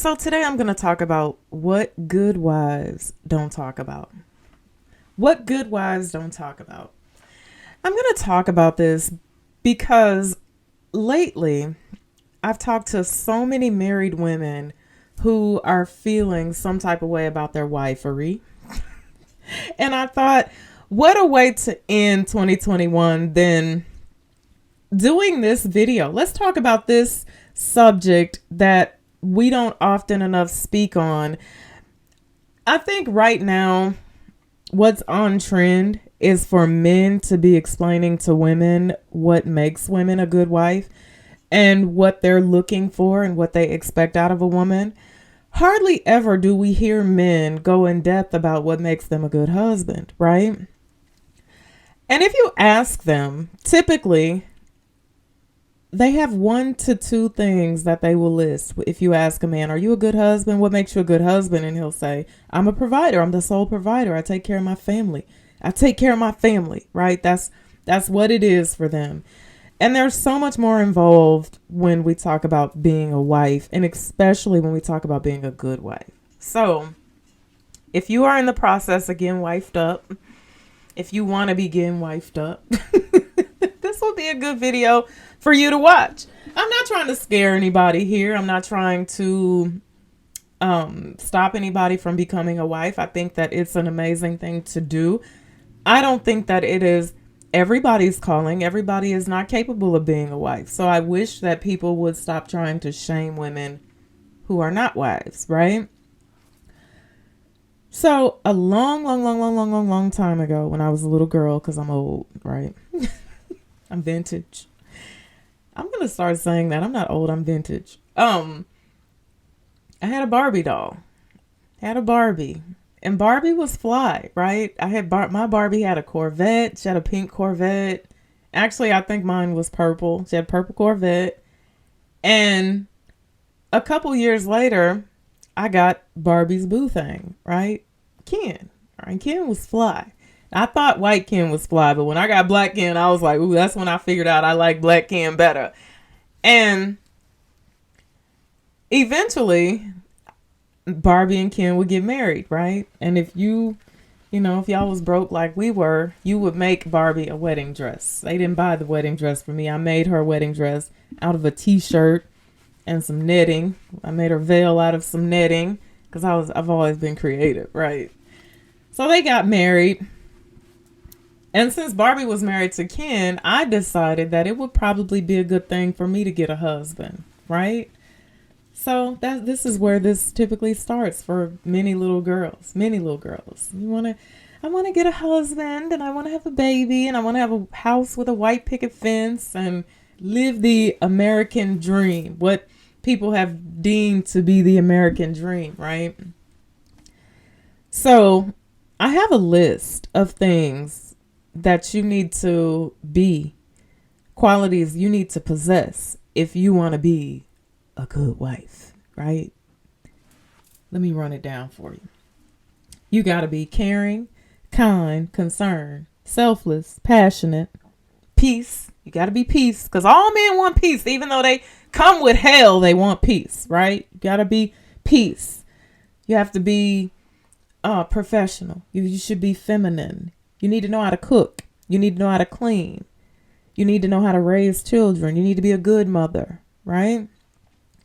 So today I'm going to talk about what good wives don't talk about. What good wives don't talk about. I'm going to talk about this because lately I've talked to so many married women who are feeling some type of way about their wifery. And I thought, what a way to end 2021 than doing this video. Let's talk about this subject that we don't often enough speak on. I think right now, what's on trend is for men to be explaining to women what makes women a good wife and what they're looking for and what they expect out of a woman. Hardly ever do we hear men go in depth about what makes them a good husband, right? And if you ask them, typically they have 1 to 2 things that they will list. If you ask a man, are you a good husband? What makes you a good husband? And he'll say, I'm a provider. I'm the sole provider. I take care of my family. I take care of my family, right? That's what it is for them. And there's so much more involved when we talk about being a wife, and especially when we talk about being a good wife. So if you are in the process of getting wifed up, if you want to be getting wifed up, this will be a good video for you to watch. I'm not trying to scare anybody here. I'm not trying to stop anybody from becoming a wife. I think that it's an amazing thing to do. I don't think that it is everybody's calling. Everybody is not capable of being a wife. So I wish that people would stop trying to shame women who are not wives, right? So a long time ago, when I was a little girl, because I'm old, right? I'm vintage. I'm going to start saying that. I'm not old, I'm vintage. I had a Barbie doll. Had a Barbie. And Barbie was fly, right? My Barbie had a Corvette. She had a pink Corvette. Actually, I think mine was purple. She had a purple Corvette. And a couple years later, I got Barbie's boo thing, right? Ken. Right? Ken was fly. I thought white Ken was fly, but when I got black Ken, I was like, ooh, that's when I figured out I like black Ken better. And eventually, Barbie and Ken would get married, right? And if if y'all was broke like we were, you would make Barbie a wedding dress. They didn't buy the wedding dress for me. I made her wedding dress out of a t-shirt and some knitting. I made her veil out of some knitting because I've always been creative, right? So they got married. And since Barbie was married to Ken, I decided that it would probably be a good thing for me to get a husband, right? So this is where this typically starts for many little girls. I want to get a husband, and I want to have a baby, and I want to have a house with a white picket fence and live the American dream, what people have deemed to be the American dream, right? So I have a list of things that you need to be, qualities you need to possess if you want to be a good wife, right? Let me run it down for you. You got to be caring, kind, concerned, selfless, passionate, peace. You got to be peace, because all men want peace. Even though they come with hell, they want peace, right? You got to be peace. You have to be professional. You should be feminine. You need to know how to cook. You need to know how to clean. You need to know how to raise children. You need to be a good mother, right?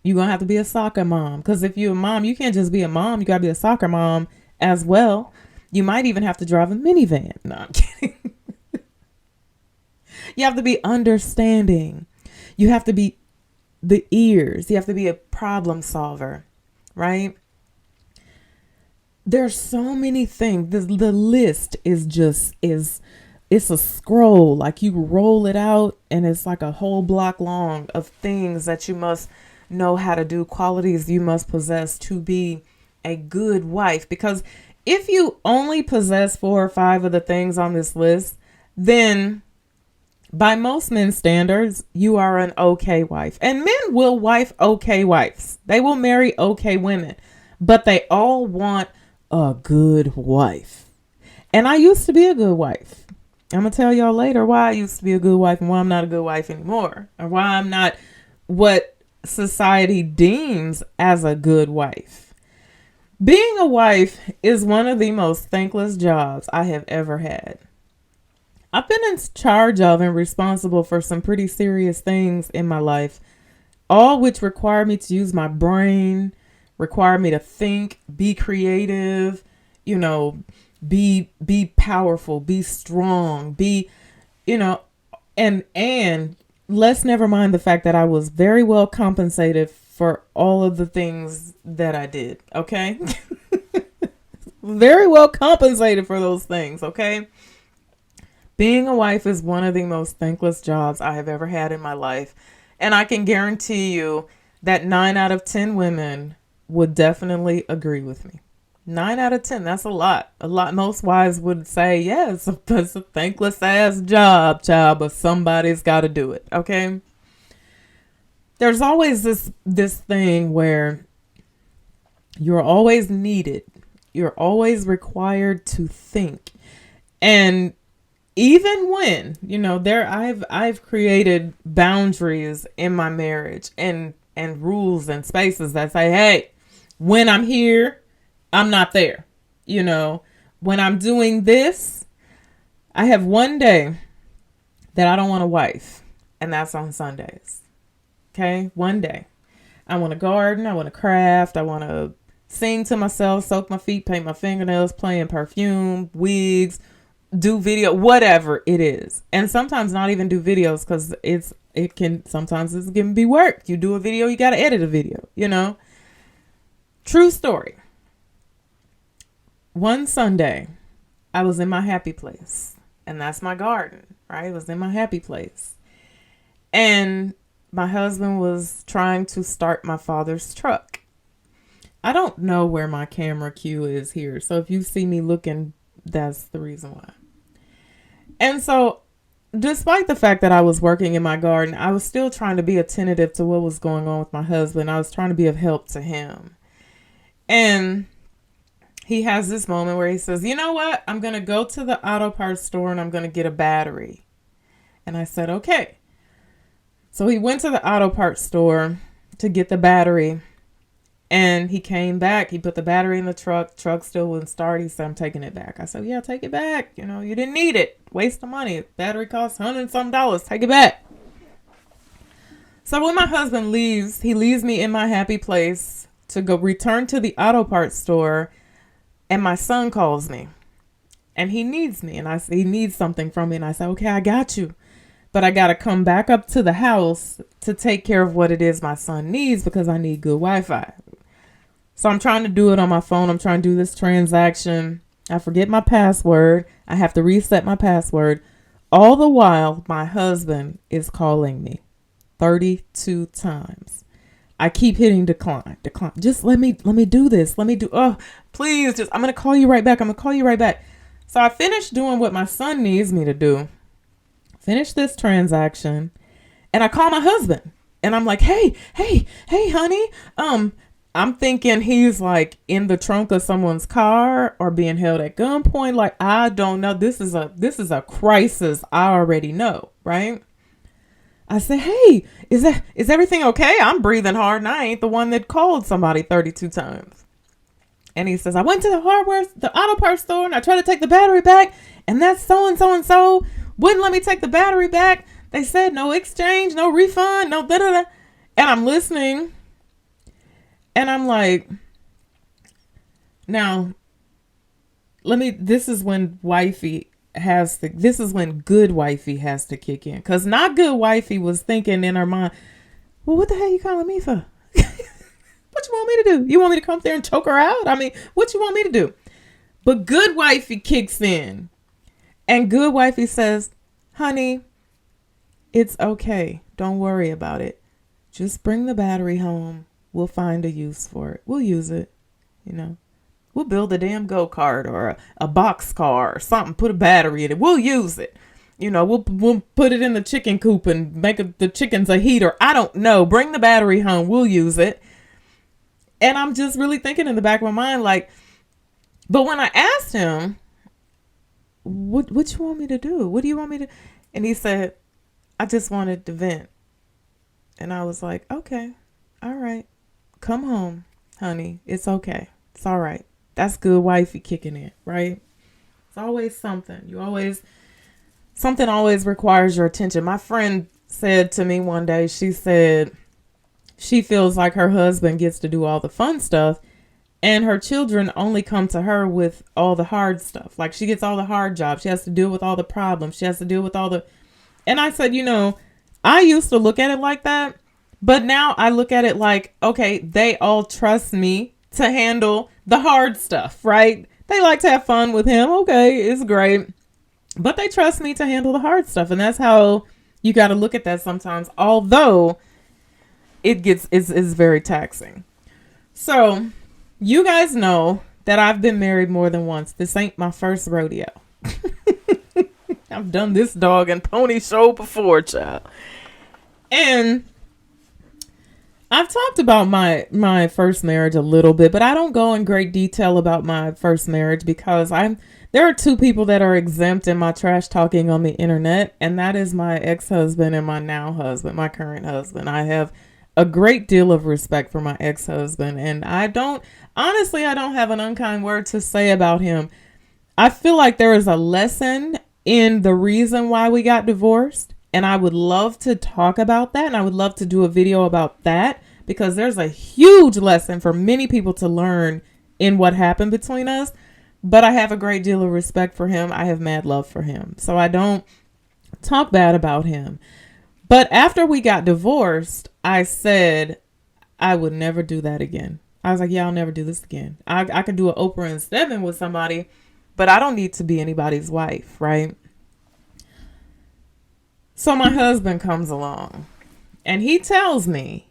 You're going to have to be a soccer mom, because if you're a mom, you can't just be a mom. You got to be a soccer mom as well. You might even have to drive a minivan. No, I'm kidding. You have to be understanding. You have to be the ears. You have to be a problem solver, right? There's so many things. The list it's a scroll. Like you roll it out and it's like a whole block long of things that you must know how to do, qualities you must possess to be a good wife. Because if you only possess 4 or 5 of the things on this list, then by most men's standards, you are an okay wife. And men will wife okay wives. They will marry okay women, but they all want a good wife. And I used to be a good wife. I'm going to tell y'all later why I used to be a good wife and why I'm not a good wife anymore, or why I'm not what society deems as a good wife. Being a wife is one of the most thankless jobs I have ever had. I've been in charge of and responsible for some pretty serious things in my life, all which require me to use my brain, require me to think, be creative, you know, be powerful, be strong, be, you know, and let's never mind the fact that I was very well compensated for all of the things that I did, okay? Very well compensated for those things, okay? Being a wife is one of the most thankless jobs I have ever had in my life. And I can guarantee you that 9 out of 10 women would definitely agree with me. 9 out of 10, that's a lot. A lot. Most wives would say, yes, it's a thankless ass job, child, but somebody's got to do it, okay? There's always this thing where you're always needed. You're always required to think. And even when, I've created boundaries in my marriage and rules and spaces that say, hey, when I'm here, I'm not there. When I'm doing this, I have one day that I don't want a wife, and that's on Sundays. Okay? One day. I want to garden, I want to craft, I want to sing to myself, soak my feet, paint my fingernails, play in perfume, wigs, do video, whatever it is. And sometimes not even do videos, because sometimes it can be work. You do a video, you got to edit a video, True story. One Sunday, I was in my happy place, and that's my garden, right? I was in my happy place. And my husband was trying to start my father's truck. I don't know where my camera cue is here, so if you see me looking, that's the reason why. And so, despite the fact that I was working in my garden, I was still trying to be attentive to what was going on with my husband. I was trying to be of help to him. And he has this moment where he says, you know what? I'm going to go to the auto parts store and I'm going to get a battery. And I said, okay. So he went to the auto parts store to get the battery. And he came back. He put the battery in the truck. Truck still wouldn't start. He said, I'm taking it back. I said, yeah, take it back. You didn't need it. Waste of money. Battery costs $100 and some. Take it back. So when my husband leaves, he leaves me in my happy place to go return to the auto parts store. And my son calls me. And he needs me. And he needs something from me. And I said, okay, I got you. But I got to come back up to the house to take care of what it is my son needs, because I need good Wi-Fi. So I'm trying to do it on my phone. I'm trying to do this transaction. I forget my password. I have to reset my password. All the while, my husband is calling me 32 times. I keep hitting decline. Just let me do this. Please, I'm going to call you right back. So I finished doing what my son needs me to do. Finish this transaction. And I call my husband. And I'm like, hey, honey. I'm thinking he's like in the trunk of someone's car or being held at gunpoint. Like, I don't know. This is a crisis. I already know, right? I say, hey, is everything okay? I'm breathing hard and I ain't the one that called somebody 32 times. And he says, I went to the auto parts store, and I tried to take the battery back, and that's so wouldn't let me take the battery back. They said no exchange, no refund, no da-da-da. And I'm listening. And I'm like, now, this is when good wifey has to kick in. Because not good wifey was thinking in her mind, well, what the hell you calling me for? What you want me to do? You want me to come up there and choke her out? I mean, what you want me to do? But good wifey kicks in. And good wifey says, honey, it's okay. Don't worry about it. Just bring the battery home. We'll find a use for it. We'll use it. We'll build a damn go-kart or a box car or something. Put a battery in it. We'll use it. We'll put it in the chicken coop and make the chickens a heater. I don't know. Bring the battery home. We'll use it. And I'm just really thinking in the back of my mind, like, but when I asked him, what you want me to do? What do you want me to? And he said, I just wanted to vent. And I was like, okay. All right. Come home, honey. It's okay. It's all right. That's good wifey kicking in, right? It's always something. Something always requires your attention. My friend said to me one day, she said she feels like her husband gets to do all the fun stuff and her children only come to her with all the hard stuff. Like she gets all the hard jobs. She has to deal with all the problems. She has to deal with all the. And I said, I used to look at it like that. But now I look at it like, okay, they all trust me to handle the hard stuff, right? They like to have fun with him. Okay, it's great. But they trust me to handle the hard stuff. And that's how you got to look at that sometimes. Although it's very taxing. So you guys know that I've been married more than once. This ain't my first rodeo. I've done this dog and pony show before, child. And I've talked about my first marriage a little bit, but I don't go in great detail about my first marriage because there are two people that are exempt in my trash talking on the internet, and that is my ex-husband and my now husband, my current husband. I have a great deal of respect for my ex-husband, and I don't have an unkind word to say about him. I feel like there is a lesson in the reason why we got divorced. And I would love to talk about that. And I would love to do a video about that because there's a huge lesson for many people to learn in what happened between us. But I have a great deal of respect for him. I have mad love for him. So I don't talk bad about him. But after we got divorced, I said I would never do that again. I was like, yeah, I'll never do this again. I could do an Oprah and Stedman with somebody, but I don't need to be anybody's wife, right? So my husband comes along and he tells me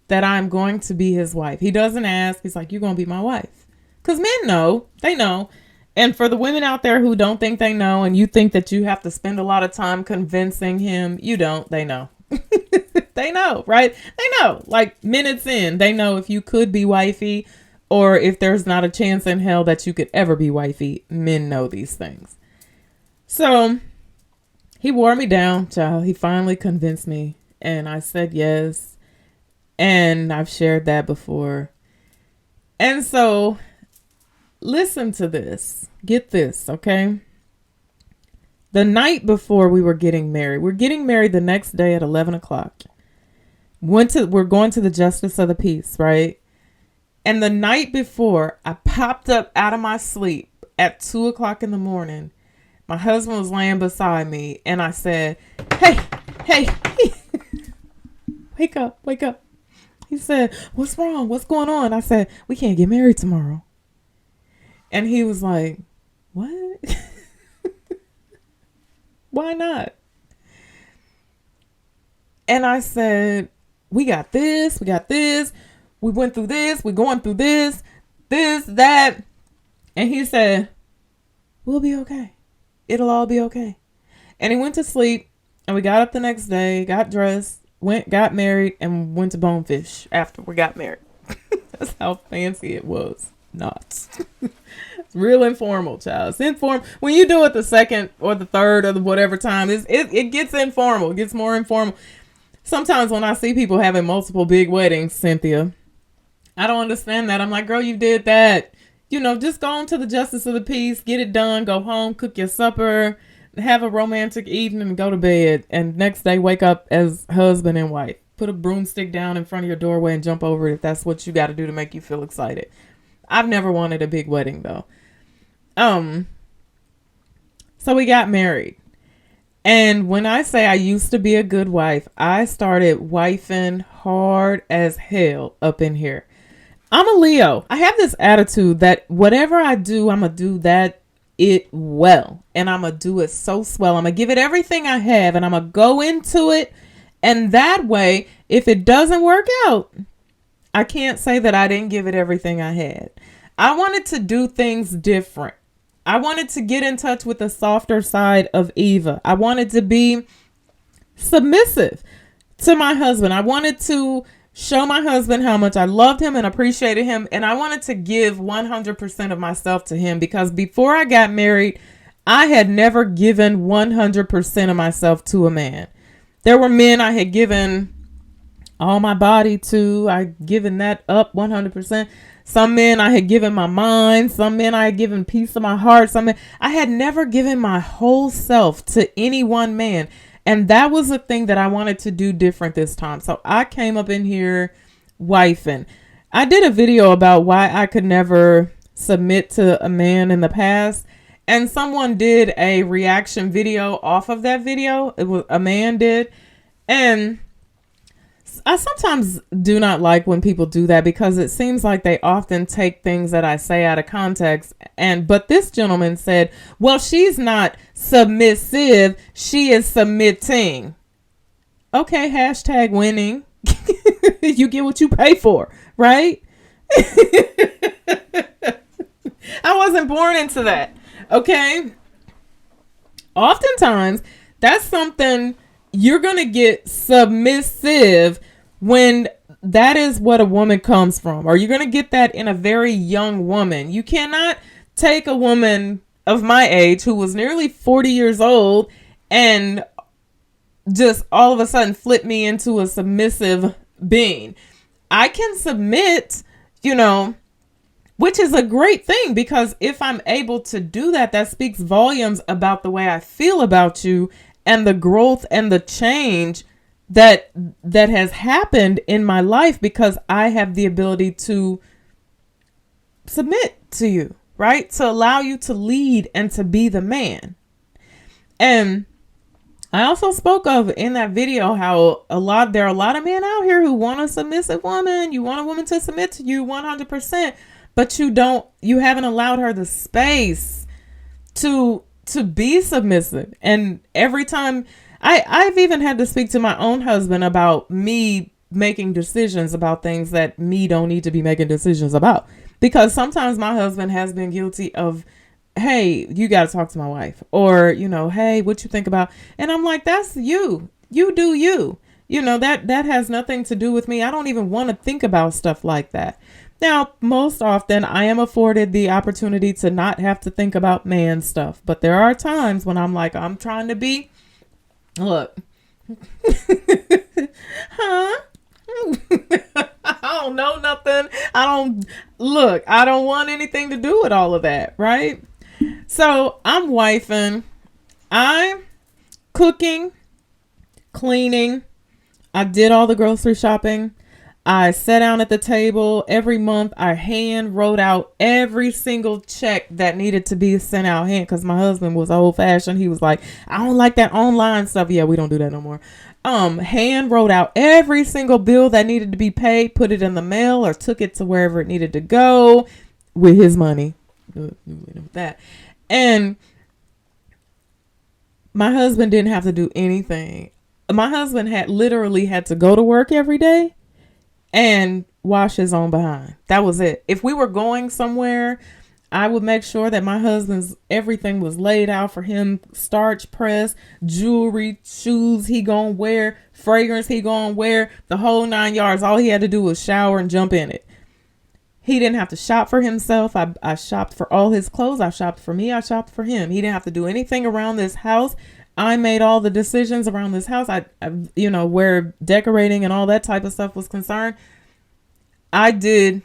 that I'm going to be his wife. He doesn't ask. He's like, you're going to be my wife. Because men know. They know. And for the women out there who don't think they know and you think that you have to spend a lot of time convincing him, you don't. They know. They know, right? They know. Like minutes in, they know if you could be wifey or if there's not a chance in hell that you could ever be wifey. Men know these things. So he wore me down, child. He finally convinced me. And I said yes. And I've shared that before. And so, listen to this. Get this, okay? The night before we were getting married. We're getting married the next day at 11 o'clock. We're going to the Justice of the Peace, right? And the night before, I popped up out of my sleep at 2 o'clock in the morning. My husband was laying beside me and I said, hey, wake up. He said, what's wrong? What's going on? I said, we can't get married tomorrow. And he was like, what? Why not? And I said, we got this. We went through this. We're going through this, that. And he said, we'll be okay. It'll all be okay. And he went to sleep and we got up the next day, got dressed, got married and went to Bonefish after we got married. That's how fancy it was. Not. It's real informal, child. It's informal. When you do it the second or the third or the whatever time, it gets informal. It gets more informal. Sometimes when I see people having multiple big weddings, Cynthia, I don't understand that. I'm like, girl, you did that. Just go on to the Justice of the Peace, get it done, go home, cook your supper, have a romantic evening and go to bed. And next day, wake up as husband and wife. Put a broomstick down in front of your doorway and jump over it if that's what you got to do to make you feel excited. I've never wanted a big wedding, though. So we got married. And when I say I used to be a good wife, I started wifing hard as hell up in here. I'm a Leo. I have this attitude that whatever I do, I'm going to do it well. And I'm going to do it so swell. I'm going to give it everything I have and I'm going to go into it. And that way, if it doesn't work out, I can't say that I didn't give it everything I had. I wanted to do things different. I wanted to get in touch with the softer side of Eva. I wanted to be submissive to my husband. I wanted to show my husband how much I loved him and appreciated him. And I wanted to give 100% of myself to him because before I got married, I had never given 100% of myself to a man. There were men I had given all my body to. I given that up 100%. Some men I had given my mind. Some men I had given piece of my heart. Some men I had never given my whole self to any one man. And that was the thing that I wanted to do different this time. So I came up in here wifing. I did a video about why I could never submit to a man in the past. And someone did a reaction video off of that video. It was a man did. And I sometimes do not like when people do that because it seems like they often take things that I say out of context. But this gentleman said, well, she's not submissive. She is submitting. Okay, hashtag winning. You get what you pay for, right? I wasn't born into that. Okay. Oftentimes, that's something you're going to get submissive when that is what a woman comes from, or you're going to get that in a very young woman. You cannot take a woman of my age who was nearly 40 years old and just all of a sudden flip me into a submissive being. I can submit, which is a great thing, because if I'm able to do that, that speaks volumes about the way I feel about you and the growth and the change that has happened in my life because I have the ability to submit to you, right? To allow you to lead and to be the man. And I also spoke of in that video how there are a lot of men out here who want a submissive woman. You want a woman to submit to you 100%, but you haven't allowed her the space to be submissive. And every time I've even had to speak to my own husband about me making decisions about things that me don't need to be making decisions about, because sometimes my husband has been guilty of, hey, you got to talk to my wife, or, hey, what you think about? And I'm like, that's you do you, that has nothing to do with me. I don't even want to think about stuff like that. Now, most often I am afforded the opportunity to not have to think about man stuff. But there are times when I'm like, I'm trying to be, look, huh? I don't know nothing. I don't want anything to do with all of that, right? So I'm wifing. I'm cooking, cleaning. I did all the grocery shopping. I sat down at the table every month. I hand wrote out every single check that needed to be sent out because my husband was old fashioned. He was like, I don't like that online stuff. Yeah, we don't do that no more. Hand wrote out every single bill that needed to be paid, put it in the mail or took it to wherever it needed to go with his money. With that. And my husband didn't have to do anything. My husband literally had to go to work every day and wash his own behind. That was it. If we were going somewhere, I would make sure that my husband's everything was laid out for him. Starch press, jewelry, shoes he gonna wear, fragrance he gonna wear, the whole 9 yards. All he had to do was shower and jump in it. He didn't have to shop for himself. I shopped for all his clothes. I shopped for me. I shopped for him. He didn't have to do anything around this house. I made all the decisions around this house. I where decorating and all that type of stuff was concerned. I did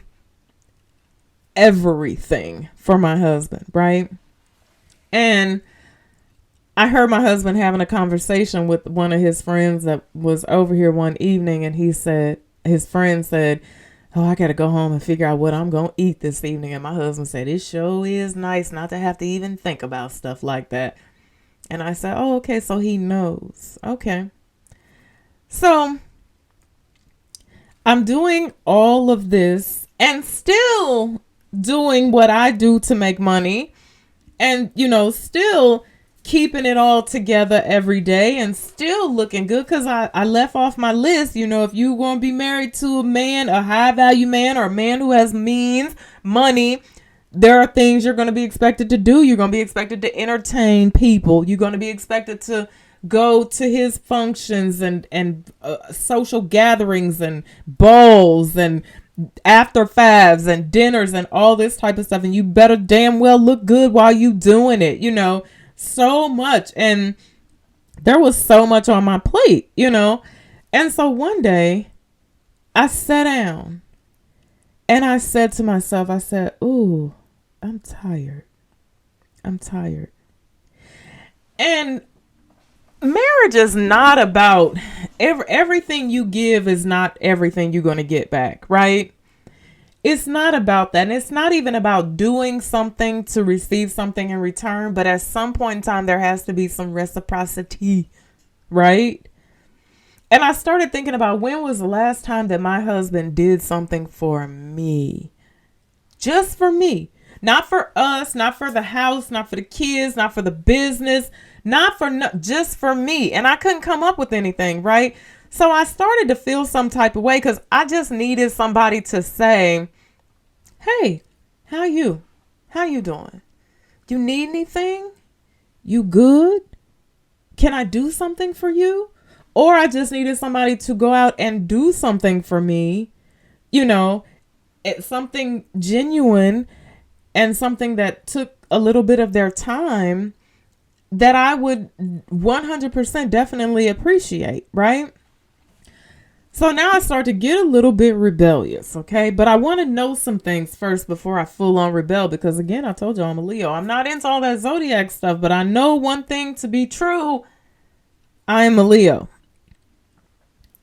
everything for my husband, right? And I heard my husband having a conversation with one of his friends that was over here one evening, and his friend said, oh, I got to go home and figure out what I'm going to eat this evening. And my husband said, it sure is nice not to have to even think about stuff like that. And I said, oh, okay, so he knows. Okay. So I'm doing all of this and still doing what I do to make money and, still keeping it all together every day and still looking good. Because I left off my list, if you're going to be married to a man, a high value man, or a man who has means, money, there are things you're going to be expected to do. You're going to be expected to entertain people. You're going to be expected to go to his functions and social gatherings and balls and after fives and dinners and all this type of stuff. And you better damn well look good while you doing it, so much. And there was so much on my plate, And so one day I sat down and I said to myself, I said, ooh, I'm tired. I'm tired. And marriage is not about everything you give is not everything you're going to get back, right? It's not about that. And it's not even about doing something to receive something in return. But at some point in time, there has to be some reciprocity, right? And I started thinking about when was the last time that my husband did something for me? Just for me. Not for us, not for the house, not for the kids, not for the business, not for just for me. And I couldn't come up with anything, right? So I started to feel some type of way because I just needed somebody to say, hey, how you? How you doing? You need anything? You good? Can I do something for you? Or I just needed somebody to go out and do something for me, it's something genuine and something that took a little bit of their time that I would 100% definitely appreciate, right? So now I start to get a little bit rebellious, okay? But I want to know some things first before I full on rebel because, again, I told you I'm a Leo. I'm not into all that zodiac stuff, but I know one thing to be true. I am a Leo.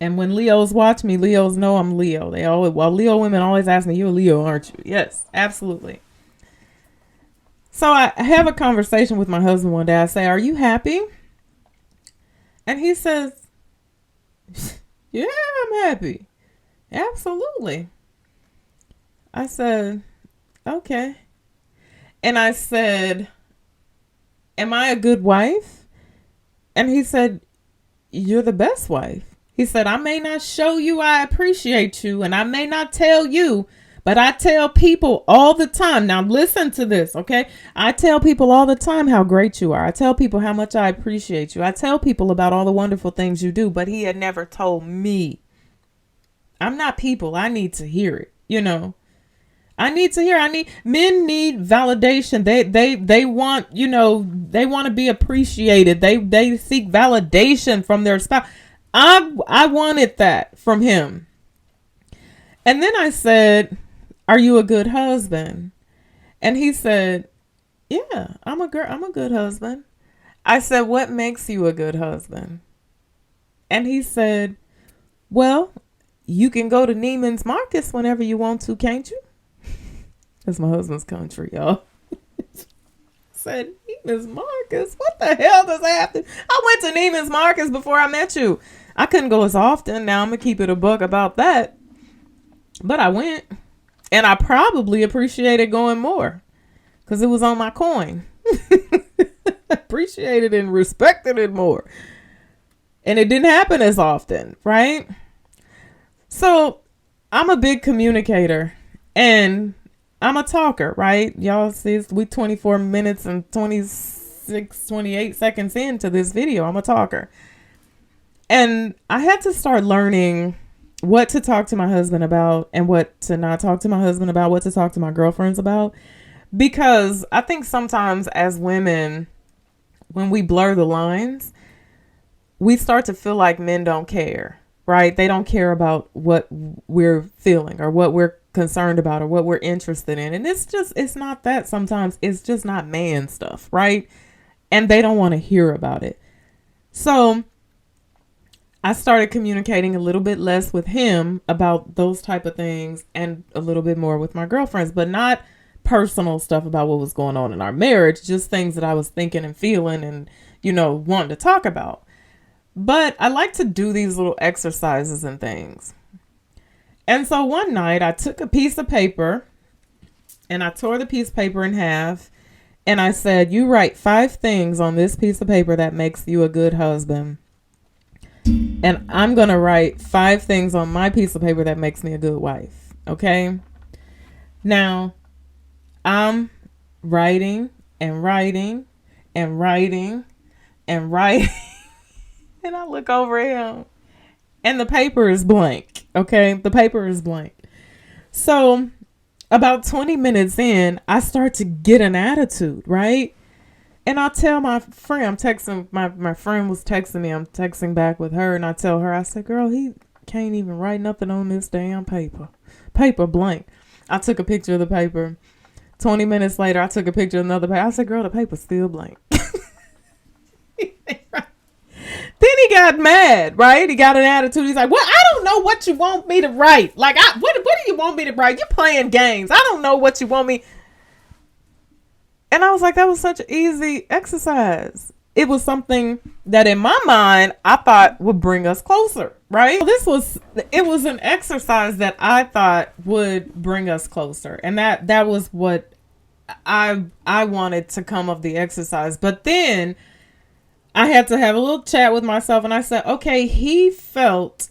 And when Leos watch me, Leos know I'm Leo. Leo women always ask me, you a Leo, aren't you? Yes, absolutely. So I have a conversation with my husband one day. I say, are you happy? And he says, yeah, I'm happy. Absolutely. I said, okay. And I said, am I a good wife? And he said, you're the best wife. He said, I may not show you I appreciate you, and I may not tell you, but I tell people all the time. Now listen to this, okay? I tell people all the time how great you are. I tell people how much I appreciate you. I tell people about all the wonderful things you do, but he had never told me. I'm not people. I need to hear it, I need to hear. Men need validation. They want, they want to be appreciated. They seek validation from their spouse. I wanted that from him. And then I said, are you a good husband? And he said, yeah, I'm a good husband. I said, what makes you a good husband? And he said, well, you can go to Neiman's Marcus whenever you want to, can't you? That's my husband's country, y'all. Said, Neiman's Marcus? What the hell does that have to... I went to Neiman's Marcus before I met you. I couldn't go as often. Now I'm going to keep it a buck about that. But I went. And I probably appreciated going more. Because it was on my coin. Appreciated and respected it more. And it didn't happen as often, right? So I'm a big communicator. And I'm a talker, right? Y'all see, we 24 minutes and 28 seconds into this video. I'm a talker. And I had to start learning what to talk to my husband about and what to not talk to my husband about, what to talk to my girlfriends about. Because I think sometimes as women, when we blur the lines, we start to feel like men don't care, right? They don't care about what we're feeling or what we're concerned about or what we're interested in. And it's not that sometimes. It's just not man stuff, right? And they don't want to hear about it. So I started communicating a little bit less with him about those type of things and a little bit more with my girlfriends, but not personal stuff about what was going on in our marriage, just things that I was thinking and feeling and, wanting to talk about. But I like to do these little exercises and things. And so one night I took a piece of paper and I tore the piece of paper in half and I said, you write 5 things on this piece of paper that makes you a good husband. And I'm going to write 5 things on my piece of paper that makes me a good wife. Okay. Now I'm writing and writing and writing and writing. And I look over him and the paper is blank. Okay. The paper is blank. So about 20 minutes in, I start to get an attitude, right? And I tell my friend, I'm texting, my friend was texting me, I'm texting back with her, and I tell her, I said, girl, can't even write nothing on this damn paper. Paper blank. I took a picture of the paper. 20 minutes later, I took a picture of another paper. I said, girl, the paper's still blank. Then he got mad, right? He got an attitude. He's like, well, I don't know what you want me to write. Like, what do you want me to write? You're playing games. I don't know what you want me. And I was like, that was such an easy exercise. It was something that in my mind, I thought would bring us closer, right? It was an exercise that I thought would bring us closer. And that was what I wanted to come of the exercise. But then I had to have a little chat with myself, and I said, okay, he felt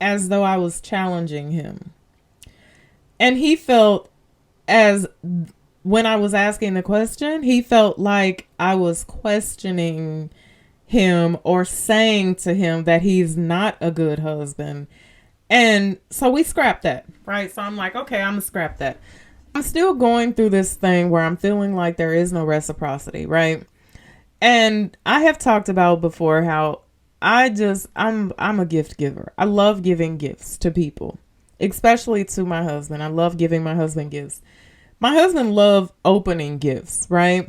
as though I was challenging him. And he felt as when I was asking the question, he felt like I was questioning him or saying to him that he's not a good husband. And so we scrapped that, right? So I'm like, okay, I'm going to scrap that. I'm still going through this thing where I'm feeling like there is no reciprocity, right? And I have talked about before how I'm a gift giver. I love giving gifts to people, especially to my husband. I love giving my husband gifts. My husband loves opening gifts, right?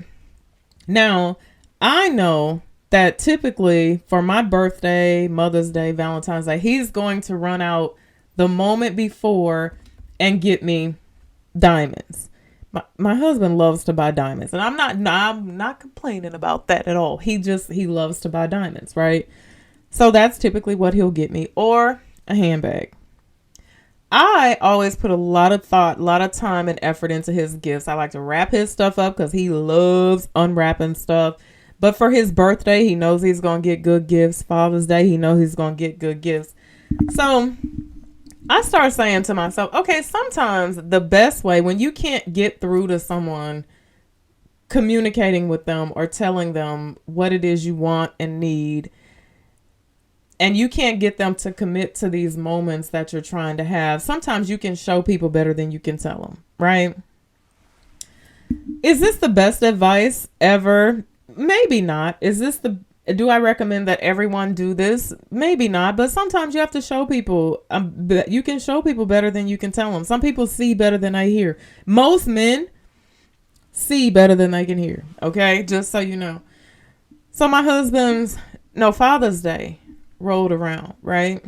Now, I know that typically for my birthday, Mother's Day, Valentine's Day, he's going to run out the moment before and get me diamonds. My husband loves to buy diamonds, and I'm not complaining about that at all. He loves to buy diamonds, right? So that's typically what he'll get me, or a handbag. I always put a lot of thought, a lot of time and effort into his gifts. I like to wrap his stuff up because he loves unwrapping stuff. But for his birthday, he knows he's going to get good gifts. Father's Day, he knows he's going to get good gifts. So I start saying to myself, okay, sometimes the best way when you can't get through to someone, communicating with them or telling them what it is you want and need, and you can't get them to commit to these moments that you're trying to have, sometimes you can show people better than you can tell them, right? Is this the best advice ever? Maybe not. Do I recommend that everyone do this? Maybe not, but sometimes you have to show people, you can show people better than you can tell them. Some people see better than they hear. Most men see better than they can hear. Okay. Just so you know. So my Father's Day rolled around, right?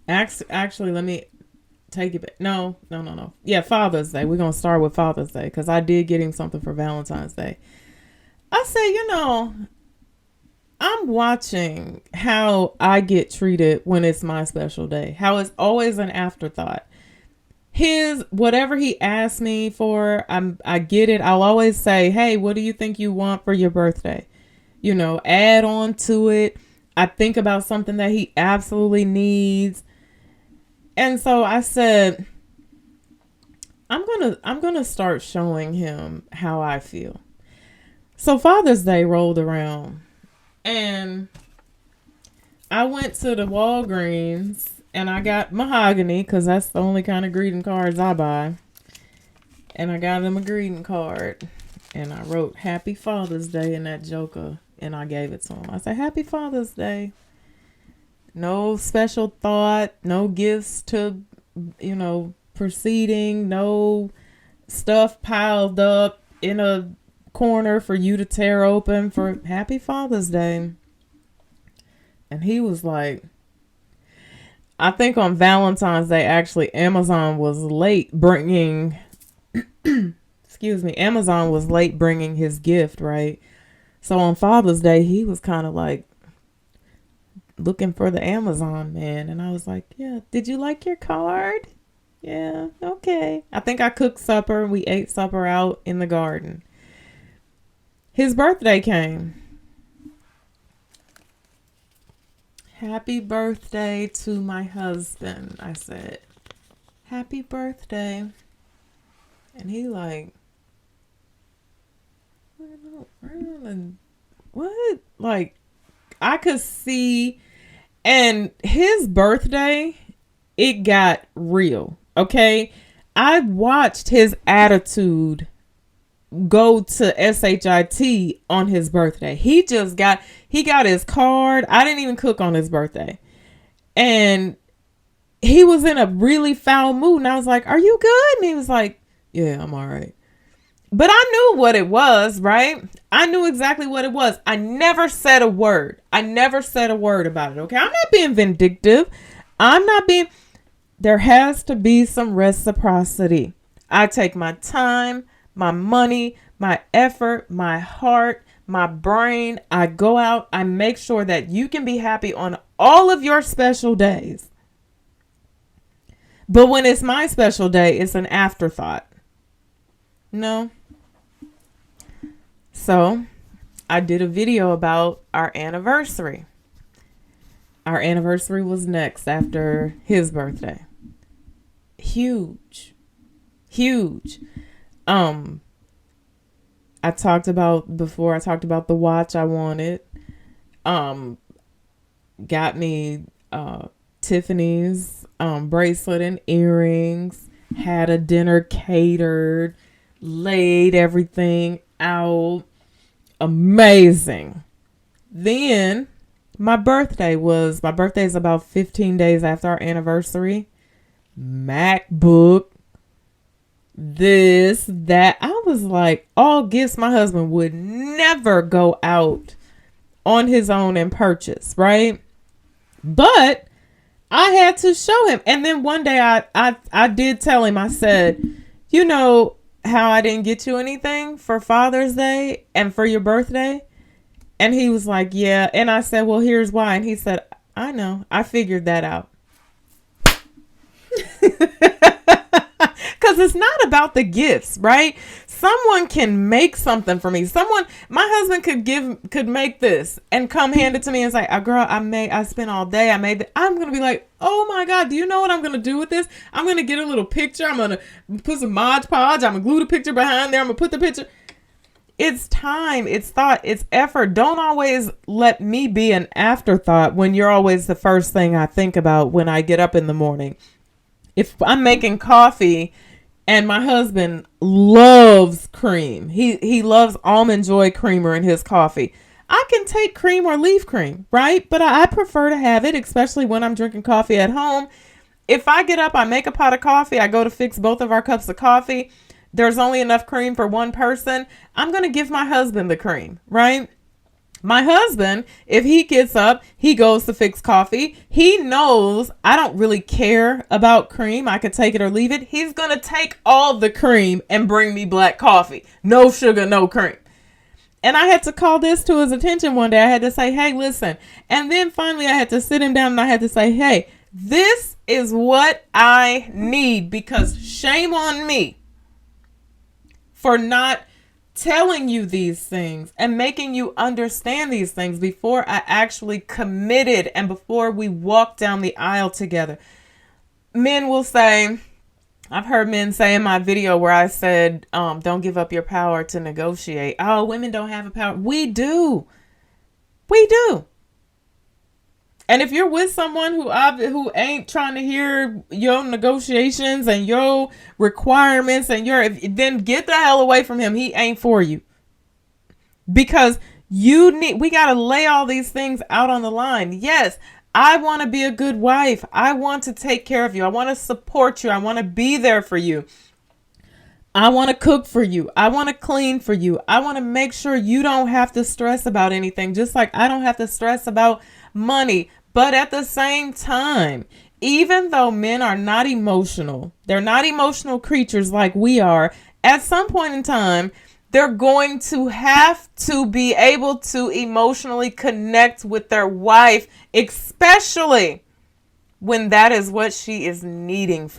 Actually, let me take it back. No. Yeah. Father's Day. We're going to start with Father's Day because I did get him something for Valentine's Day. I said, I'm watching how I get treated when it's my special day, how it's always an afterthought. Whatever he asks me for, I get it. I'll always say, hey, what do you think you want for your birthday? Add on to it. I think about something that he absolutely needs. And so I said, I'm going to start showing him how I feel. So Father's Day rolled around. And I went to the Walgreens and I got mahogany because that's the only kind of greeting cards I buy. And I got him a greeting card and I wrote Happy Father's Day in that joker and I gave it to him. I said, Happy Father's Day. No special thought, no gifts to, proceeding, no stuff piled up in a corner for you to tear open for Happy Father's Day. And he was like, I think on Valentine's Day, actually, Amazon was late bringing, Amazon was late bringing his gift, right? So on Father's Day, he was kind of like looking for the Amazon man. And I was like, yeah, did you like your card? Yeah, okay. I think I cooked supper. We ate supper out in the garden. His birthday came. Happy birthday to my husband, I said. Happy birthday. And he like, what? Like, I could see, and his birthday, it got real, okay? I watched his attitude go to SHIT on his birthday. He got his card. I didn't even cook on his birthday. And he was in a really foul mood. And I was like, are you good? And he was like, yeah, I'm all right. But I knew what it was, right? I knew exactly what it was. I never said a word. I never said a word about it, okay? I'm not being vindictive. There has to be some reciprocity. I take my time, my money, my effort, my heart, my brain. I go out. I make sure that you can be happy on all of your special days. But when it's my special day, it's an afterthought. No. So I did a video about our anniversary. Our anniversary was next after his birthday. Huge. I talked about the watch I wanted. Got me Tiffany's bracelet and earrings, had a dinner catered, laid everything out. Amazing. Then my birthday is about 15 days after our anniversary. MacBook, this, that. I was like, all gifts my husband would never go out on his own and purchase, right? But I had to show him. And then one day I did tell him, I said, you know how I didn't get you anything for Father's Day and for your birthday? And he was like, yeah. And I said, well, here's why. And he said, I know. I figured that out. Because it's not about the gifts, right? Someone can make something for me. My husband could make this and come hand it to me and say, girl, I spent all day. I made it. I'm going to be like, oh my God, do you know what I'm going to do with this? I'm going to get a little picture. I'm going to put some Mod Podge. I'm going to glue the picture behind there. I'm going to put the picture. It's time, it's thought, it's effort. Don't always let me be an afterthought when you're always the first thing I think about when I get up in the morning. If I'm making coffee and my husband loves cream, he loves Almond Joy creamer in his coffee. I can take cream or leave cream, right? But I prefer to have it, especially when I'm drinking coffee at home. If I get up, I make a pot of coffee, I go to fix both of our cups of coffee. There's only enough cream for one person. I'm going to give my husband the cream, right? My husband, if he gets up, he goes to fix coffee. He knows I don't really care about cream. I could take it or leave it. He's going to take all the cream and bring me black coffee. No sugar, no cream. And I had to call this to his attention one day. I had to say, hey, listen. And then finally I had to sit him down and I had to say, hey, this is what I need, because shame on me for not telling you these things and making you understand these things before I actually committed and before we walked down the aisle together. Men will say, I've heard men say in my video where I said, don't give up your power to negotiate. Oh, women don't have a power. We do. We do. And if you're with someone who ain't trying to hear your negotiations and your requirements and then get the hell away from him. He ain't for you. Because we got to lay all these things out on the line. Yes, I want to be a good wife. I want to take care of you. I want to support you. I want to be there for you. I want to cook for you. I want to clean for you. I want to make sure you don't have to stress about anything, just like I don't have to stress about money. But at the same time, even though men are not emotional, they're not emotional creatures like we are, at some point in time, they're going to have to be able to emotionally connect with their wife, especially when that is what she is needing from